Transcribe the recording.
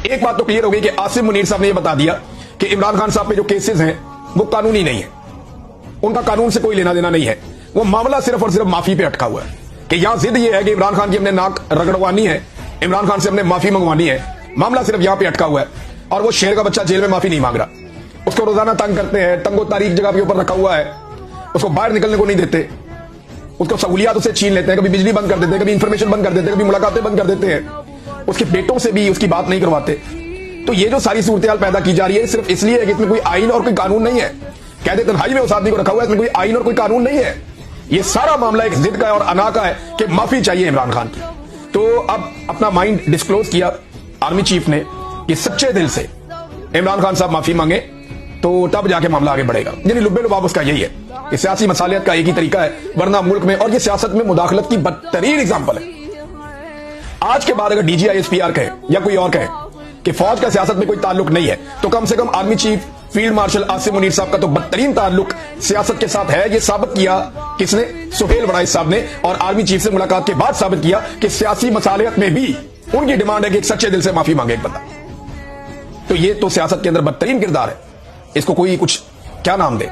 ایک بات تو کلیئر ہو گئی کہ آصم منیر صاحب نے یہ بتا دیا کہ عمران خان صاحب پہ جو کیسز ہیں وہ قانونی نہیں ہے, ان کا قانون سے کوئی لینا دینا نہیں ہے. وہ معاملہ صرف اور صرف معافی پہ اٹکا ہوا ہے کہ یہاں ضد یہ ہے کہ عمران خان کی ہم نے ناک رگڑوانی ہے, عمران خان سے ہم نے معافی منگوانی ہے. معاملہ صرف یہاں پہ اٹکا ہوا ہے. اور وہ شیر کا بچہ جیل میں معافی نہیں مانگ رہا, اس کو روزانہ تنگ کرتے ہیں, تنگ و تاریخ جگہ کے اوپر رکھا ہوا ہے, اس کو باہر نکلنے کو نہیں دیتے, اس کو سہولیات اسے چھین لیتے ہیں, کبھی بجلی بند کر دیتے ہیں, کبھی انفارمیشن بند کر دیتے ہیں, کبھی ملاقاتیں بند کر دیتے ہیں, اس کے بیٹوں سے بھی اس کی بات نہیں کرواتے. تو یہ جو ساری صورتحال پیدا کی جا رہی ہے صرف اس لیے ہے کہ اس میں کوئی آئین اور کوئی قانون نہیں ہے. قید تنہائی میں اس آدمی کو رکھا ہوا ہے, اس میں کوئی آئین اور کوئی قانون نہیں ہے. یہ سارا معاملہ ایک ضد کا ہے اور انا کا ہے کہ معافی چاہیے عمران خان کی. تو اب اپنا مائنڈ ڈسکلوز کیا آرمی چیف نے کہ سچے دل سے عمران خان صاحب معافی مانگے تو تب جا کے معاملہ آگے بڑھے گا. یعنی لبے لباب اس کا یہی ہے کہ سیاسی مصالحت کا ایک ہی طریقہ ہے, ورنہ ملک میں, اور یہ سیاست میں مداخلت کی بدترین ایگزامپل ہے. آج کے بعد اگر D G I S P R کہے یا کوئی اور کہے کہ فوج کا سیاست میں کوئی تعلق نہیں ہے, تو کم سے کم army chief field marshal Asim Munir صاحب کا تو بدترین تعلق سیاست کے ساتھ ہے. یہ ثابت کیا کس نے؟ سہیل وڑائچ صاحب نے, اور آرمی چیف سے ملاقات کے بعد ثابت کیا کہ سیاسی مصالحت میں بھی ان کی ڈیمانڈ ہے کہ ایک سچے دل سے معافی مانگے ایک بندہ. تو یہ تو سیاست کے اندر بدترین کردار ہے, اس کو کوئی کچھ کیا نام دے.